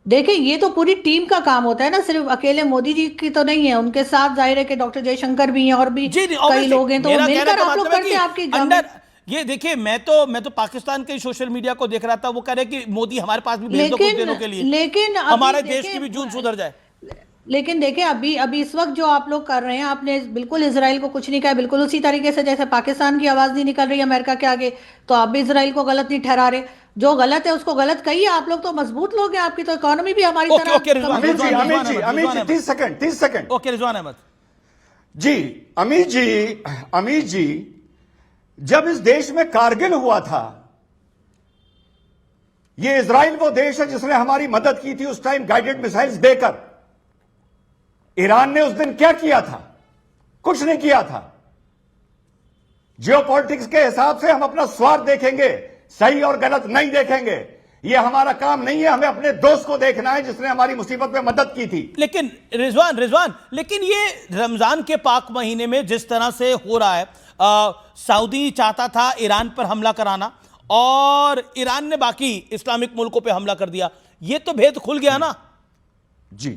देखिए, ये तो पूरी टीम का काम होता है ना, सिर्फ अकेले मोदी जी की तो नहीं है। उनके साथ जाहिर है कि डॉक्टर जयशंकर भी हैं और भी कई लोग हैं, तो मिलकर आप लोग करते हैं आपकी अंडर। ये देखिए, मैं तो पाकिस्तान के सोशल मीडिया को देख रहा था, वो कह रहे कि मोदी हमारे पास भी भेज दो कुछ दिनों के लिए, लेकिन हमारे देश की भी जून सुधर जाए। लेकिन देखिए, अभी इस वक्त जो आप लोग कर रहे हैं, आपने बिल्कुल इजराइल को कुछ नहीं कहा, बिल्कुल उसी तरीके से जैसे पाकिस्तान की आवाज नहीं निकल रही अमेरिका के आगे, तो आप भी इजराइल को गलत नहीं ठहरा रहे। जो गलत है उसको गलत कहिए। आप लोग तो मजबूत लोग हैं, आपकी तो इकोनॉमी भी हमारी तरह। अमित जी 30 सेकंड। ओके, रिजवान अहमद जी। अमित जी, जब इस देश में कारगिल हुआ था, ये इजराइल वो देश है जिसने हमारी मदद की थी उस टाइम गाइडेड मिसाइल्स देकर। ईरान ने उस दिन क्या किया था? कुछ नहीं किया था। जियोपॉलिटिक्स के हिसाब से हम अपना स्वार्थ देखेंगे, सही और गलत नहीं देखेंगे। ये हमारा काम नहीं है। हमें अपने दोस्त को देखना है जिसने हमारी मुसीबत में मदद की थी। लेकिन रिजवान, लेकिन ये रमजान के पाक महीने में जिस तरह से हो रहा है, सऊदी चाहता था ईरान पर हमला कराना और ईरान ने बाकी इस्लामिक मुल्कों पे हमला कर दिया। ये तो भेद खुल गया ना। जी,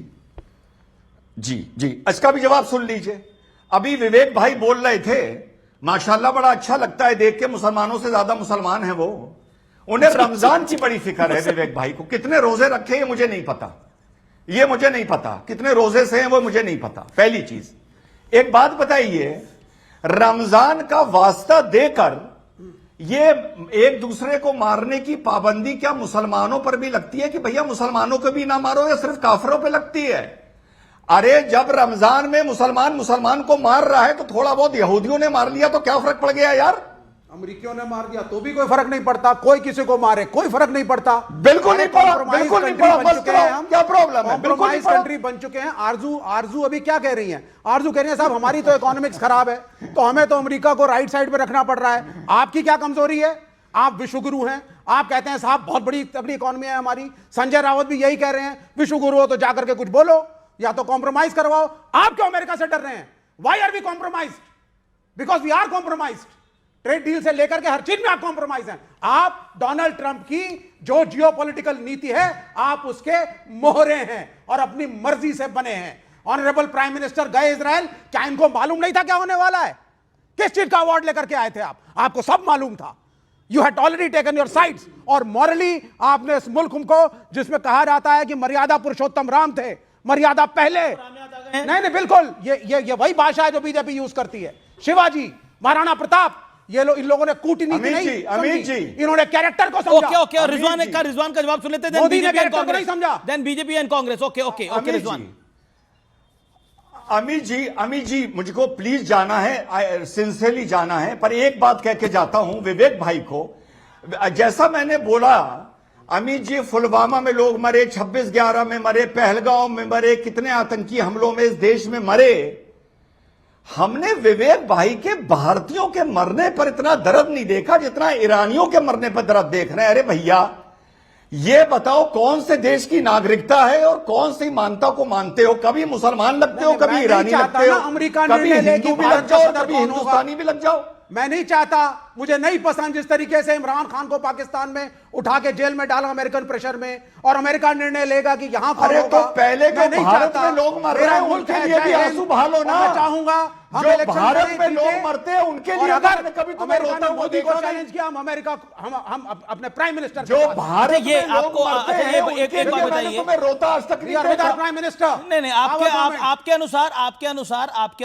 इसका भी जवाब सुन लीजिए। अभी विवेक भाई बोल रहे थे, माशाल्लाह बड़ा अच्छा लगता है देख के, मुसलमानों से ज्यादा मुसलमान है वो। उन्हें रमजान की बड़ी फिक्र है विवेक भाई को। कितने रोजे रखे ये मुझे नहीं पता, ये मुझे नहीं पता कितने रोजे से हैं वो मुझे नहीं पता। पहली चीज, एक बात बताइए, रमजान का वास्ता देकर ये एक दूसरे को मारने की पाबंदी क्या मुसलमानों पर भी लगती है कि भैया मुसलमानों को भी ना मारो, या सिर्फ काफिरों पे लगती है? अरे जब रमजान में मुसलमान को मार रहा है तो थोड़ा बहुत यहूदियों ने मार लिया तो क्या फर्क पड़ गया यार? अमेरिकियों ने मार दिया तो भी कोई फर्क नहीं पड़ता, कोई किसी को मारे कोई फर्क नहीं पड़ता। बिल्कुल नहीं पड़ा, बिल्कुल नहीं पड़ा। बस हम क्या प्रॉब्लम है? बिल्कुल नहीं पड़ा। कंट्री बन चुके हैं। आरजू अभी क्या कह रही हैं? आरजू कह रही है साहब हमारी तो इकोनॉमिक्स खराब है तो हमें तो अमेरिका को राइट साइड पे रखना पड़ रहा है। आपकी क्या कमजोरी है? आप विश्वगुरु हैं, आप कहते हैं साहब बहुत बड़ी अपनी इकोनॉमी है हमारी। संजय रावत भी यही कह रहे हैं, विश्वगुरु हो तो जाकर के कुछ बोलो या तो कॉम्प्रोमाइज करवाओ। आप क्यों अमेरिका से डर रहे हैं? Why are we compromised? Because we are compromised. Trade deal से लेकर के हर चीज में आप कॉम्प्रोमाइज हैं। आप डोनाल्ड ट्रंप की जो जियोपॉलिटिकल नीति है आप उसके मोहरे हैं और अपनी मर्जी से बने हैं। ऑनरेबल प्राइम मिनिस्टर गए इजराइल, क्या इनको मालूम नहीं था क्या होने वाला है? किस चीज का अवार्ड लेकर के आए थे आप? आपको सब मालूम था। You had already taken your sides. और मॉरली आपने इस मुल्क को, जिसमें कहा जाता है कि मर्यादा पुरुषोत्तम राम थे, मर्यादा पहले नहीं बिल्कुल ये वही भाषा है जो बीजेपी यूज करती है। शिवाजी, महाराणा प्रताप, ये लोग इन लोगों ने कूटनीति नहीं अमित जी इन्होंने कैरेक्टर को समझा। ओके और रिजवान का जवाब सुन लेते हैं। मोदी ने कैरेक्टर को नहीं समझा। Then BJP and Congress. Okay Rizwan. Amit ji मुझको प्लीज जाना है, सिंसियरली जाना है, पर एक बात कह के जाता हूं विवेक भाई को। जैसा मैंने बोला अमित जी, पुलवामा में लोग मरे, 26/11 में मरे, पहलगांव में मरे, कितने आतंकी हमलों में इस देश में मरे। हमने विवेक भाई के भारतीयों के मरने पर इतना दर्द नहीं देखा जितना ईरानियों के मरने पर दर्द देख रहे हैं। अरे भैया ये बताओ कौन से देश की नागरिकता है और कौन सी मानता को मानते हो? कभी मुसलमान लगते हो, कभी ईरानी लगते हो, कभी हिंदू भी लग जाओ, कभी हिंदुस्तानी भी लग जाओ। मैं नहीं चाहता, मुझे नहीं पसंद जिस तरीके से इमरान खान को पाकिस्तान में उठा के जेल में डाला अमेरिकन प्रेशर में, और अमेरिका निर्णय लेगा कि यहां पर तो पहले के भारत में लोग मर रहे हैं उनके लिए भी आंसू बहालो ना। मैं चाहूंगा जो भारत में लोग मरते हैं उनके लिए अगर कभी तुम्हें रोता हुआ मोदी को चैलेंज किया, हम अमेरिका हम अपने प्राइम मिनिस्टर जो भारत ये में लोग आपको मरते हैं एक बात बताइए, तुम्हें रोता आज तक नहीं देखा। प्राइम मिनिस्टर नहीं आपके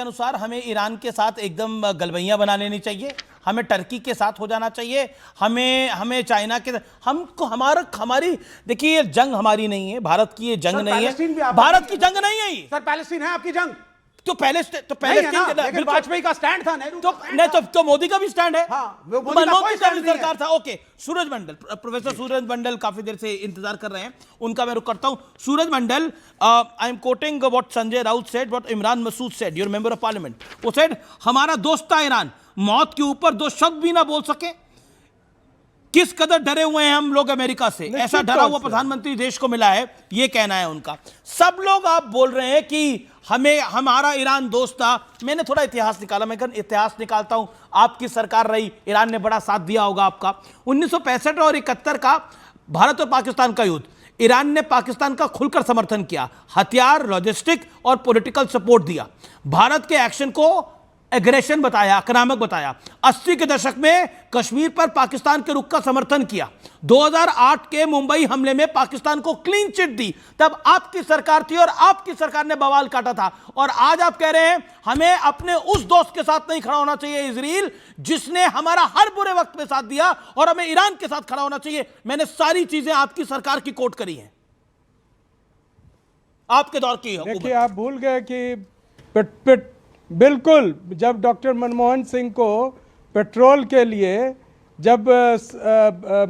अनुसार हमें ईरान के साथ एकदम गलबैयां बना लेनी चाहिए, हमें टर्की के साथ हो जाना चाहिए, हमें चाइना के, हमको हमारी देखिए ये जंग हमारी नहीं है, भारत की ये जंग नहीं है, भारत की जंग नहीं है सर। पैलेस्टीन है आपकी जंग तो लेकिन वाजपेयी का स्टैंड था, नेहरू तो मोदी का भी स्टैंड है। मोदी का सरकार था। ओके सूरज मंडल, प्रोफेसर सूरज मंडल काफी देर से इंतजार कर रहे हैं, उनका मैं रुक करता हूं। Suraj Mandal, I am quoting what Sanjay Raut said, what Imran Masood said, your member of parliament. वो सेड हमारा दोस्त था ईरान, मौत के ऊपर दो शब्द भी ना बोल सके। किस कदर डरे हुए हैं हम लोग अमेरिका से, ऐसा डरा हुआ प्रधानमंत्री देश को मिला है, ये कहना है उनका। सब लोग आप बोल रहे हैं कि हमारा ईरान दोस्त था। मैंने थोड़ा इतिहास निकाला, मैं इतिहास निकालता हूं। आपकी सरकार रही, ईरान ने बड़ा साथ दिया होगा आपका। 1965 और 71 का भारत और पाकिस्तान का युद्ध, ईरान ने पाकिस्तान का खुलकर समर्थन किया, हथियार, लॉजिस्टिक और पॉलिटिकल सपोर्ट दिया, भारत के एक्शन को एग्रेशन बताया, आक्रामक बताया। 80 के दशक में कश्मीर पर पाकिस्तान के रुख का समर्थन किया। 2008 के मुंबई हमले में पाकिस्तान को क्लीन चिट दी, तब आपकी सरकार थी और आपकी सरकार ने बवाल काटा था। और आज आप कह रहे हैं हमें अपने उस दोस्त के साथ नहीं खड़ा होना चाहिए इजराइल, जिसने हमारा हर बुरे वक्त में साथ दिया, और हमें ईरान के साथ खड़ा होना चाहिए। मैंने सारी चीजें आपकी सरकार की कोट करी हैं, आपके दौर की। देखिए आप भूल गए कि बिल्कुल जब डॉक्टर मनमोहन सिंह को पेट्रोल के लिए जब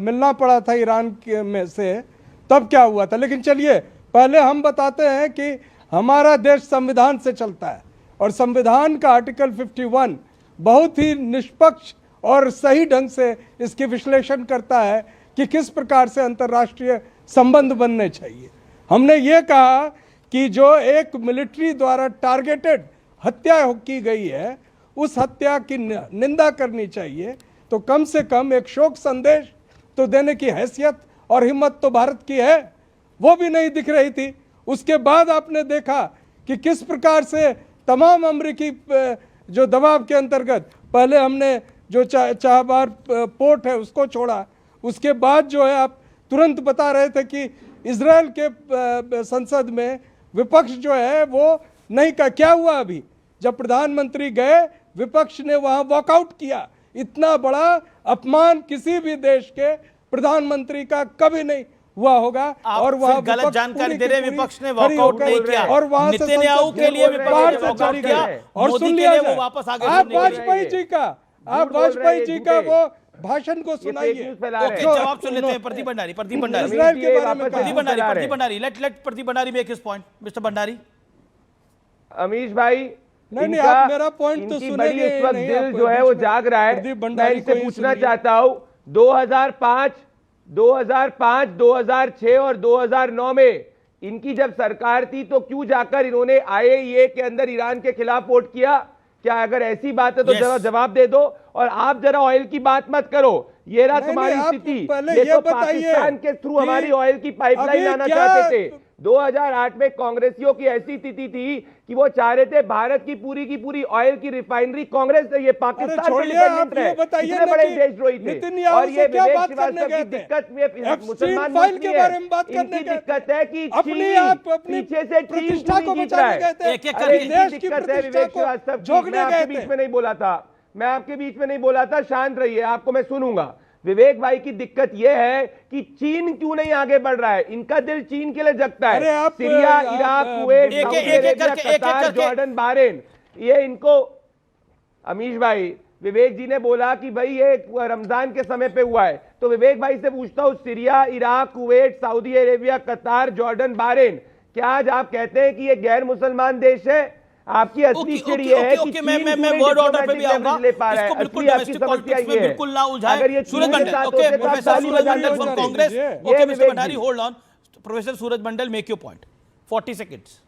मिलना पड़ा था ईरान में से, तब क्या हुआ था। लेकिन चलिए पहले हम बताते हैं कि हमारा देश संविधान से चलता है, और संविधान का आर्टिकल 51 बहुत ही निष्पक्ष और सही ढंग से इसकी विश्लेषण करता है कि किस प्रकार से अंतर्राष्ट्रीय संबंध बनने चाहिए। हमने ये कहा कि जो एक मिलिट्री द्वारा टारगेटेड हत्या की गई है, उस हत्या की निंदा करनी चाहिए, तो कम से कम एक शोक संदेश तो देने की हैसियत और हिम्मत तो भारत की है, वो भी नहीं दिख रही थी। उसके बाद आपने देखा कि किस प्रकार से तमाम अमेरिकी जो दबाव के अंतर्गत, पहले हमने जो चाबहार पोर्ट है उसको छोड़ा, उसके बाद जो है आप तुरंत बता रहे थे कि इजराइल के संसद में विपक्ष जो है वो नहीं का क्या हुआ अभी जब प्रधानमंत्री गए विपक्ष ने वहां वॉकआउट किया। इतना बड़ा अपमान किसी भी देश के प्रधानमंत्री का कभी नहीं हुआ होगा। और वहां गलत जानकारी दे रहे विपक्ष ने वॉकआउट नहीं किया और वहां से नेतन्याहू के लिए विपक्ष ने वॉकआउट किया और सुन लिया वो वापस आगे आप वाजपेयी जी का वो भाषण को सुनाइए। जवाब सुन लेते हैं प्रदीप भंडारी इजराइल के बारे में Pradeep Bhandari let Pradeep Bhandari make his point. Mister Bhandari. Amish भाई नहीं आप मेरा पॉइंट तो सुनेंगे इस वक्त दिल जो है वो जाग रहा है। मैं इनसे पूछना चाहता हूं 2005, 2006 और 2009 में इनकी जब सरकार थी तो क्यों जाकर इन्होंने IAEA के अंदर ईरान के खिलाफ वोट किया? क्या अगर ऐसी बात है तो जरा जवाब दे दो। और आप जरा ऑयल की बात मत करो, ये रहा तुम्हारी स्थिति। ये तो पाकिस्तान के थ्रू हमारी ऑयल की पाइपलाइन लाना चाहते थे। 2008 में कांग्रेसियों की ऐसी स्थिति थी कि वो चाह रहे थे भारत की पूरी ऑयल की रिफाइनरी कांग्रेस से ये पाकिस्तान पर डिपेंडेंट रहे। इतने बड़े देशद्रोही थे। और ये विवेक श्रीवास्तव की दिक्कत में मुसलमान मुस्लिम है, इनकी दिक्कत है कि पीछे से चीन को जीत रहा है। दिक्कत है विवेक श्रीवास्तव की। मैं आपके बीच में नहीं बोला था, शांत रहिए, आपको मैं सुनूंगा। विवेक भाई की दिक्कत यह है कि चीन क्यों नहीं आगे बढ़ रहा है। इनका दिल चीन के लिए जगता है। Syria, Iraq, Kuwait, Saudi Arabia, कतार, जॉर्डन, बहरीन, ये इनको। अमीश भाई, विवेक जी ने बोला कि भाई ये रमजान के समय पे हुआ है, तो विवेक भाई से पूछता हूं Syria, Iraq, Kuwait, Saudi Arabia, कतार, जॉर्डन, बहरीन, क्या आज आप कहते हैं कि ये गैर मुसलमान देश है? आपकी असली चिड़ ये है कि मैं वर्ड ऑर्डर पे भी आऊंगा। इसको बिल्कुल डोमेस्टिक पॉलिटिक्स में बिल्कुल ना उलझाए। Suraj Mandal, okay professor Suraj Mandal from Congress. Okay mister Bhandari, hold on. Professor Suraj Mandal, make your point, 40 seconds.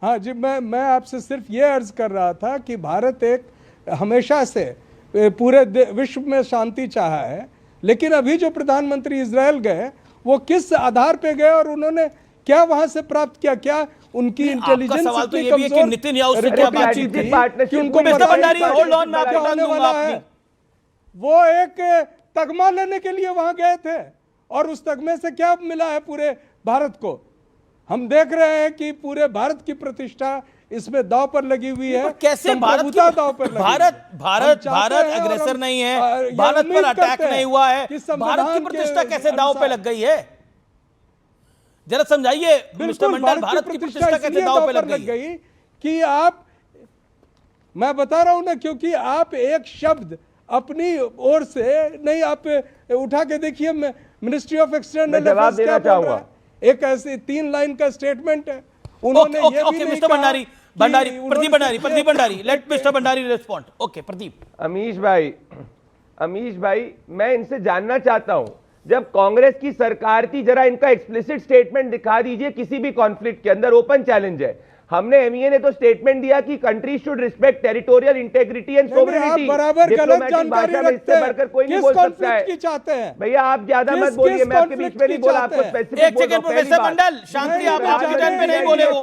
हाँ जी, मैं आपसे सिर्फ ये अर्ज कर रहा था कि भारत एक हमेशा से पूरे विश्व में शांति चाहा है, लेकिन अभी जो प्रधानमंत्री इजराइल गए वो किस आधार पे गए और उन्होंने क्या वहां से प्राप्त किया? क्या उनकी इंटेलिजेंस सवाल तो ये भी है कि नेतन्याहू से क्या बातचीत थी कि उनको मिस्टर भंडारी होल्ड ऑन, मैं आपको टाइम दूंगा। वो एक तगमा लेने के लिए वहां गए थे और उस तगमे से क्या मिला है पूरे भारत को? हम देख रहे हैं कि पूरे भारत की प्रतिष्ठा इसमें दांव पर लगी हुई है। कैसे भारत दांव पर लगी? भारत अग्रेसर नहीं है, भारत पर अटैक नहीं हुआ है, भारत की प्रतिष्ठा कैसे दांव पे लग गई है? जरा समझाइए मिस्टर मंडल, भारत की प्रतिष्ठा कैसे दांव पे लग गई? कि आप, मैं बता रहा हूं ना, क्योंकि आप एक शब्द अपनी ओर से नहीं, आप उठा के देखिए मिनिस्ट्री ऑफ एक्सटर्नल अफेयर्स क्या बोल रहा है। एक ऐसे 3 लाइन का स्टेटमेंट है। उन्होंने ये भी नहीं mister Bhandari, Pradeep Bhandari, let mister Bhandari respond. Okay Pradeep. Amish भाई, मैं इनसे जानना चाहता हूं, जब कांग्रेस की सरकार थी, जरा इनका एक्सप्लिसिट स्टेटमेंट दिखा दीजिए किसी भी कॉन्फ्लिक्ट के अंदर। ओपन चैलेंज है। हमने एमईए ने तो स्टेटमेंट दिया कि country should respect territorial integrity and sovereignty. बराबर गलत जानकारी रखते हैं। बढ़कर कोई नहीं बोल सकता है। चाहते हैं भैया, आप ज्यादा मत बोलिए, मैं आपके बीच में नहीं बोला, आपको स्पेसिफिक। एक सेकंड प्रोफेसर मंडल, शांति, आप आपके टाइम पे नहीं बोले, वो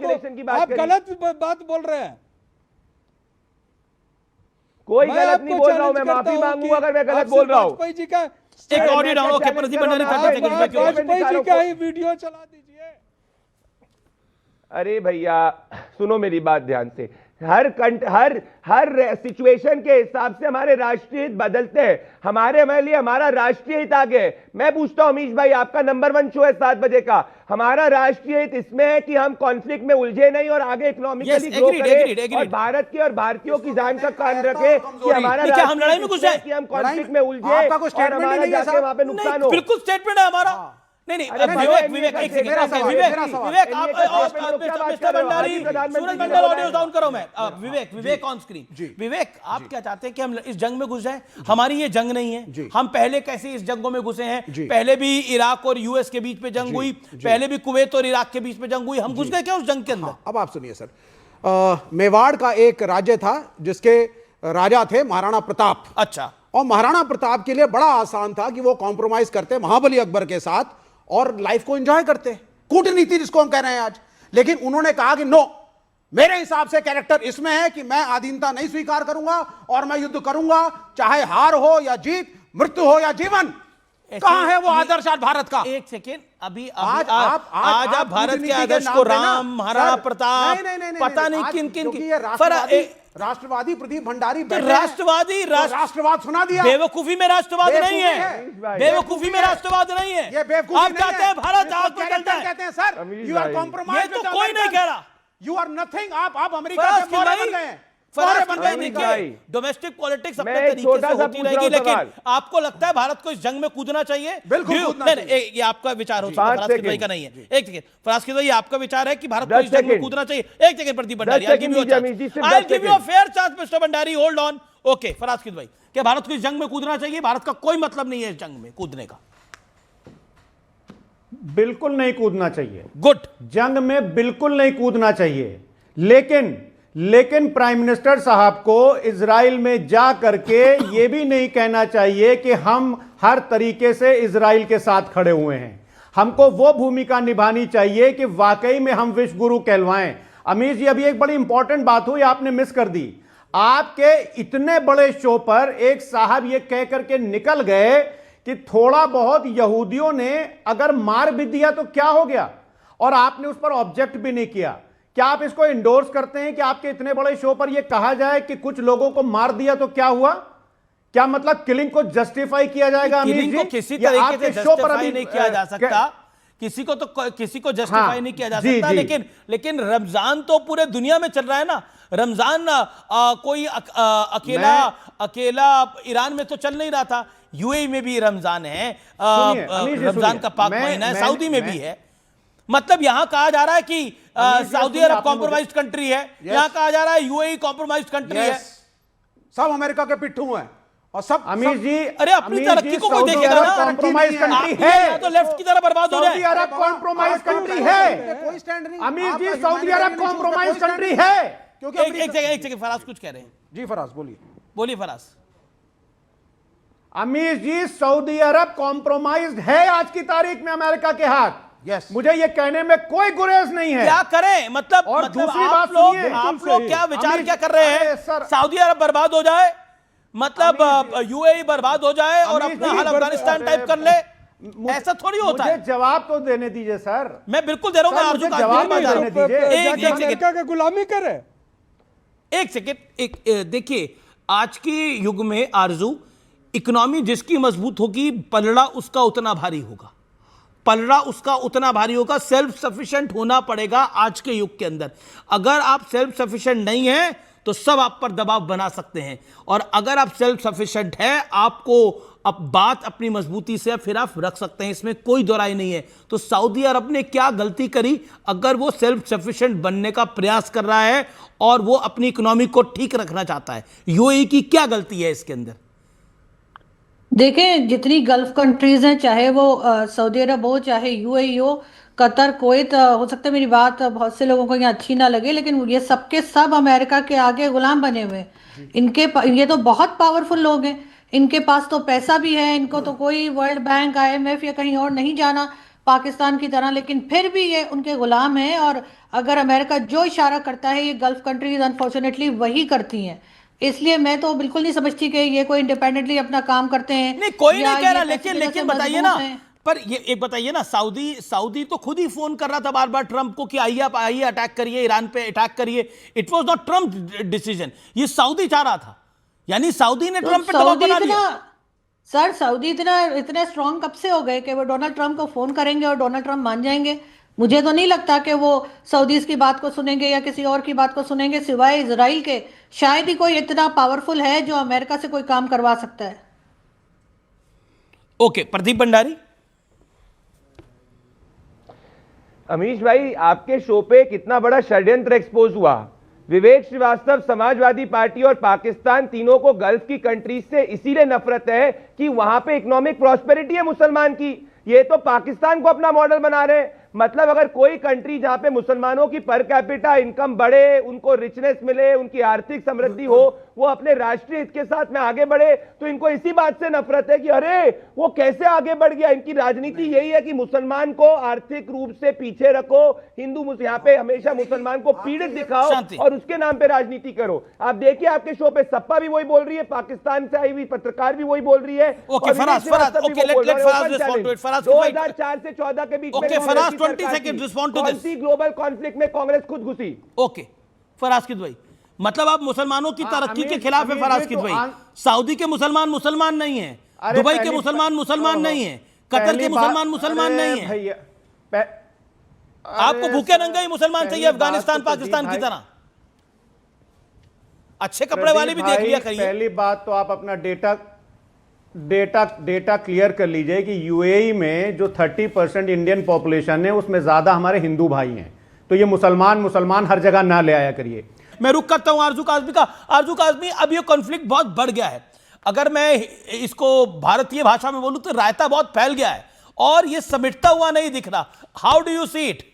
आप गलत बात बोल रहे हैं। कोई गलत नहीं बोल रहा हूं, मैं माफी मांगूंगा अगर मैं गलत बोल रहा हूं। वाजपेयी जी का एक audio down, okay Pradeep Bhandari, Vajpayee ji का ही वीडियो चला दीजिए। अरे भैया सुनो मेरी बात ध्यान से। हर सिचुएशन के हिसाब से हमारे राष्ट्रीय हित बदलते हैं। हमारे लिए हमारा राष्ट्रीय हित आगे है। मैं पूछता हूं अमीश भाई, आपका नंबर 1 शो है 7 बजे का, हमारा राष्ट्रीय हित इसमें है कि हम कॉन्फ्लिक्ट में उलझे नहीं और आगे इकोनॉमिकली ग्रो करें और भारत के और भारतीयों की जान का कान रखे कि हमारा हम लड़ाई में घुसे, कि हम कॉन्फ्लिक्ट में उलझे और हमारा जाके वहां पे नुकसान हो। बिल्कुल स्टेटमेंट है हमारा। नहीं विवेक एक सेकंड, विवेक आप मिस्टर भंडारी, सूरज मंडल ऑडियो डाउन करो। मैं विवेक ऑन स्क्रीन। विवेक, आप क्या चाहते हैं कि हम इस जंग में घुस जाएं? हमारी ये जंग नहीं है। हम पहले कैसे इस जंगों में घुसे हैं? पहले भी इराक और यूएस के बीच में जंग हुई, पहले भी कुवैत और इराक के बीच में जंग हुई, हम घुस गए क्या उस जंग के अंदर? अब आप सुनिए सर, मेवाड़ का एक राज्य था जिसके राजा थे महाराणा प्रताप। अच्छा। और महाराणा प्रताप के लिए बड़ा आसान था कि वो कॉम्प्रोमाइज करते महाबली अकबर के साथ और लाइफ को एंजॉय करते, कूटनीति जिसको हम कह रहे हैं आज। लेकिन उन्होंने कहा कि नो, मेरे हिसाब से कैरेक्टर इसमें है कि मैं अधीनता नहीं स्वीकार करूंगा और मैं युद्ध करूंगा, चाहे हार हो या जीत, मृत्यु हो या जीवन, कहां है वो आदर्श आज भारत का? एक सेकेंड, अभी आज आप भारत के आदर्श को राम, महाराणा प्रताप, पता नहीं किन किन की राष्ट्रवादी प्रदीप भंडारी तो राष्ट्रवाद सुना दिया। बेवकूफी में राष्ट्रवाद नहीं है, बेवकूफी में राष्ट्रवाद नहीं है। ये बेवकूफी आप चाहते हैं भारत आग में जल जाए, कहते हैं सर, यू आर कॉम्प्रोमाइज। ये तो कोई नहीं कह रहा, यू आर नथिंग। आप अमेरिका के मोहरे बन गए हैं। देखिए डोमेस्टिक पॉलिटिक्स अपने तरीके से होती रहेगी, लेकिन आपको लगता है भारत को इस जंग में कूदना चाहिए? बिल्कुल ये आपका विचार हो सकता है, फराज भाई का नहीं है। एक सेकंड फराज भाई, ये आपका विचार है कि भारत को इस जंग में कूदना चाहिए? एक second Pradeep Bhandari, I give you a fair chance mister Bhandari, hold on. Okay Faraz भाई, क्या भारत को इस जंग में कूदना चाहिए? भारत का कोई मतलब नहीं है इस जंग में कूदने का। बिल्कुल नहीं कूदना चाहिए। गुड, जंग में बिल्कुल नहीं कूदना चाहिए, लेकिन प्राइम मिनिस्टर साहब को इजराइल में जा करके यह भी नहीं कहना चाहिए कि हम हर तरीके से इजराइल के साथ खड़े हुए हैं। हमको वो भूमिका निभानी चाहिए कि वाकई में हम विश्व गुरु कहलवाएं। अमीर जी, अभी एक बड़ी इंपॉर्टेंट बात हुई, आपने मिस कर दी। आपके इतने बड़े शो पर एक साहब ये कह करके निकल गए कि थोड़ा बहुत यहूदियों ने अगर मार भी दिया तो क्या हो गया, और आपने उस पर ऑब्जेक्ट भी नहीं किया। क्या आप इसको इंडोर्स करते हैं कि आपके इतने बड़े शो पर यह कहा जाए कि कुछ लोगों को मार दिया तो क्या हुआ? क्या मतलब किलिंग को जस्टिफाई किया जाएगा? किलिंग को किसी तरीके से जस्टिफाई नहीं किया जा सकता, किसी को जस्टिफाई नहीं किया जा सकता। लेकिन रमजान तो पूरे दुनिया में चल रहा है ना। रमजान कोई अकेला ईरान में तो चल नहीं रहा था, यूएई में भी रमजान है, रमजान का पाक महीना है, सऊदी में भी है। मतलब यहां कहा जा रहा है कि सऊदी अरब कॉम्प्रोमाइज्ड कंट्री है, यहां कहा जा रहा है यूएई कॉम्प्रोमाइज्ड कंट्री है। सब अमेरिका के पिट्ठू हैं और सब अमीर जी, अरे अपनी तरक्की को कोई देखेगा ना? कॉम्प्रोमाइज कंट्री है तो लेफ्ट की तरह बर्बाद हो जाए। सऊदी अरब कॉम्प्रोमाइज कंट्री है, कोई स्टैंड नहीं। अमीर जी, सऊदी अरब कॉम्प्रोमाइज कंट्री है। क्योंकि एक जगह फराज कुछ कह रहे हैं। जी फराज बोलिए फराज। अमीर जी, सऊदी अरब कॉम्प्रोमाइज्ड है आज की तारीख में अमेरिका के हाथ। यस, मुझे ये कहने में कोई गुरेज नहीं है। क्या करें? मतलब और दूसरी बात आप लोग क्या विचार क्या कर रहे हैं? सऊदी अरब बर्बाद हो जाए, मतलब यूएई बर्बाद हो जाए और अपना हाल अफगानिस्तान टाइप कर ले, ऐसा थोड़ी होता है। जवाब तो देने दीजिए सर। मैं बिल्कुल दे रहा हूं, मैं आरजू का गुलामी करे। एक सेकेंड, देखिए आज के युग में आरजू, इकोनॉमी जिसकी मजबूत होगी पलड़ा उसका उतना भारी होगा, सेल्फ सफिशिएंट होना पड़ेगा आज के युग के अंदर। अगर आप सेल्फ सफिशिएंट नहीं हैं तो सब आप पर दबाव बना सकते हैं, और अगर आप सेल्फ सफिशिएंट हैं, आपको अब बात अपनी मजबूती से फिर आप रख सकते हैं, इसमें कोई दोराई नहीं है। तो सऊदी अरब ने क्या गलती करी अगर वो सेल्फ सफिशिएंट बनने का प्रयास कर रहा है और वो अपनी इकोनॉमी को ठीक रखना चाहता है? यूएई की क्या गलती है इसके अंदर? देखें, जितनी गल्फ कंट्रीज हैं, चाहे वो सऊदी अरब हो, चाहे यूएई हो, कतर, कुवैत, हो सकता है मेरी बात बहुत से लोगों को यहाँ अच्छी ना लगे, लेकिन ये सबके सब अमेरिका के आगे गुलाम बने हुए हैं। ये तो बहुत पावरफुल लोग हैं, इनके पास तो पैसा भी है, इनको तो कोई वर्ल्ड बैंक, आईएमएफ या कहीं और नहीं जाना पाकिस्तान की तरह, लेकिन फिर भी ये उनके गुलाम हैं। और अगर अमेरिका जो इशारा करता है, ये गल्फ कंट्रीज अनफॉर्चुनेटली वही करती हैं। इसलिए मैं तो बिल्कुल नहीं समझती कि ये कोई इंडिपेंडेंटली अपना काम करते हैं। नहीं, कोई नहीं कह रहा, लेकिन बताइए ना, पर ये एक बताइए ना, सऊदी तो खुद ही फोन कर रहा था बार बार ट्रंप को कि आइए अटैक करिए, ईरान पे अटैक करिए। It was not Trump decision, ये सऊदी चाह रहा था, यानी सऊदी ने ट्रंप पे दबाव बना दिया। सर, सऊदी इतने स्ट्रांग कब से हो गए कि वो डोनाल्ड ट्रंप को फोन करेंगे और डोनाल्ड ट्रंप मान जाएंगे? मुझे तो नहीं लगता कि वो सऊदीज की बात को सुनेंगे या किसी और की बात को सुनेंगे, सिवाय इजराइल के। शायद ही कोई इतना पावरफुल है जो अमेरिका से कोई काम करवा सकता है। ओके, प्रदीप भंडारी। अमीश भाई, आपके शो पे कितना बड़ा षड्यंत्र एक्सपोज हुआ। विवेक श्रीवास्तव, समाजवादी पार्टी और पाकिस्तान, तीनों को गल्फ की कंट्रीज से इसीलिए नफरत है कि वहां पे इकोनॉमिक प्रॉस्पेरिटी है मुसलमान की। ये तो पाकिस्तान को अपना मॉडल बना रहे हैं। मतलब अगर कोई कंट्री जहां पे मुसलमानों की पर कैपिटा इनकम बढ़े, उनको रिचनेस मिले, उनकी आर्थिक समृद्धि हो, वो अपने राष्ट्रीय हित के साथ में आगे बढ़े, तो इनको इसी बात से नफरत है कि अरे वो कैसे आगे बढ़ गया। इनकी राजनीति यही है कि मुसलमान को आर्थिक रूप से पीछे रखो, हिंदू यहाँ पे हमेशा मुसलमान को पीड़ित दिखाओ और उसके नाम पे राजनीति करो। आप देखिए आपके शो पे सप्पा भी वही बोल रही है, पाकिस्तान से आई हुई पत्रकार भी वही बोल रही है। Okay Faraz, okay let Faraz respond to it. Faraz 2004 से 14 के बीच में okay Faraz 20 second respond to this. Global conflict में कांग्रेस खुद घुसी। ओके फराज किद भाई, मतलब आप मुसलमानों की तरक्की के खिलाफ है फराज किद भाई। सऊदी के मुसलमान मुसलमान नहीं है, दुबई के मुसलमान मुसलमान नहीं है, कतर के मुसलमान मुसलमान नहीं है। आपको भूखे नंगे मुसलमान चाहिए अफगानिस्तान पाकिस्तान की तरह। अच्छे कपड़े वाले भी देख लिया करिए। पहली बात तो आप अपना डेटा क्लियर कर लीजिए कि यूएई में जो 30% इंडियन पॉपुलेशन है उसमें ज्यादा हमारे हिंदू भाई हैं, तो ये मुसलमान हर जगह ना ले आया करिए। मैं रुक करता हूं आरजू काज़मी का। आरजू काज़मी, अब ये कॉन्फ्लिक्ट बहुत बढ़ गया है, अगर मैं इसको भारतीय भाषा में बोलूं तो रायता बहुत फैल गया है और ये समेटता हुआ नहीं दिख रहा। How do you see it?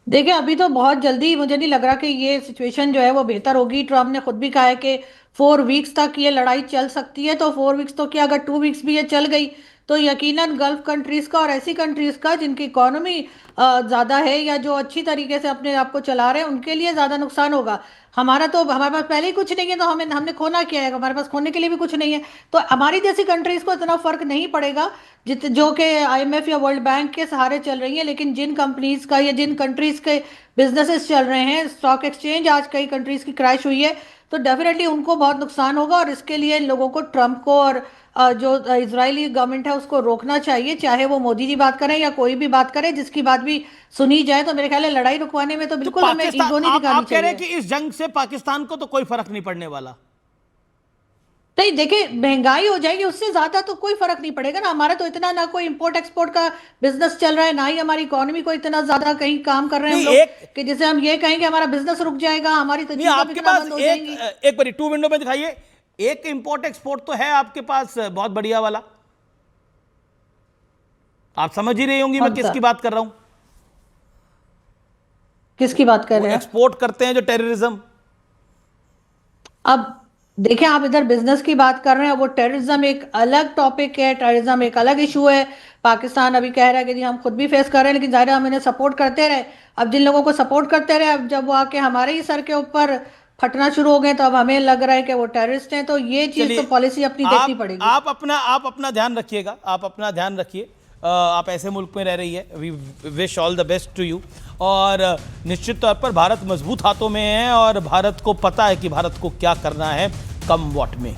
देखिए अभी तो बहुत जल्दी मुझे नहीं लग रहा कि ये सिचुएशन जो है वो बेहतर होगी। ट्रम्प ने खुद भी कहा है कि 4 वीक्स तक ये लड़ाई चल सकती है, तो 4 वीक्स तो क्या, अगर 2 वीक्स भी ये चल गई तो यकीनन गल्फ कंट्रीज का और ऐसी कंट्रीज का जिनकी इकोनॉमी ज़्यादा है या जो अच्छी तरीके से अपने आप को चला रहे हैं उनके लिए ज़्यादा नुकसान होगा। हमारे पास पहले ही कुछ नहीं है, तो हमने खोना क्या है, हमारे पास खोने के लिए भी कुछ नहीं है। तो हमारी जैसी कंट्रीज को इतना फर्क नहीं पड़ेगा जो कि IMF या वर्ल्ड बैंक के सहारे चल रही है। लेकिन जिन कंपनीज का या जिन कंट्रीज के बिजनेसेस चल रहे हैं, स्टॉक एक्सचेंज आज कई कंट्रीज की क्रैश हुई है, तो डेफिनेटली उनको बहुत नुकसान होगा। और इसके लिए लोगों को ट्रंप को और जो इजरायली गवर्नमेंट है उसको रोकना चाहिए, चाहे वो मोदी जी बात करें या कोई भी बात करे, जिसकी बात भी सुनी जाए। तो मेरे ख्याल है लड़ाई रुकवाने में तो बिल्कुल हमें ईगो नहीं दिखानी आप कह रहे हैं चाहिए। कि इस जंग से पाकिस्तान को तो कोई फर्क नहीं पड़ने वाला? नहीं, देखिए महंगाई हो जाएगी, उससे ज्यादा तो कोई फर्क नहीं पड़ेगा ना। हमारा तो इतना ना कोई इंपोर्ट एक्सपोर्ट का बिजनेस चल रहा है, ना ही हमारी इकोनॉमी को इतना ज्यादा कहीं काम कर रहे हैं हम लोग कि जिसे हम ये कहेंगे हमारा बिजनेस रुक जाएगा, हमारी तो आपके पास एक बारी 2 विंडो में दिखाइए, एक इंपोर्ट एक्सपोर्ट तो है आपके पास बहुत बढ़िया वाला। आप समझ ही रही होंगी मैं किसकी बात कर रहा हूं। किसकी बात कर रहे हैं? एक्सपोर्ट करते हैं जो टेररिज्म। अब देखिए आप इधर बिजनेस की बात कर रहे हैं, वो टेररिज्म एक अलग टॉपिक है, टेररिज्म एक अलग इशू है। पाकिस्तान अभी कह रहा है कि जी हम खुद भी फेस कर रहे हैं, लेकिन जाहिर है हम इन्हें सपोर्ट करते रहे। अब जिन लोगों को सपोर्ट करते रहे, अब जब वो आके हमारे ही सर के ऊपर फटना शुरू हो गए तो अब हमें लग रहा है कि वो टेररिस्ट हैं। तो ये चीज तो पॉलिसी अपनी देखनी पड़ेगी। आप अपना ध्यान रखिएगा, आप अपना ध्यान रखिए। आप ऐसे मुल्क में रह रही है, we wish all the best to you. और निश्चित तौर पर भारत मजबूत हाथों में है और भारत को पता है कि भारत को क्या करना है कम वॉट में।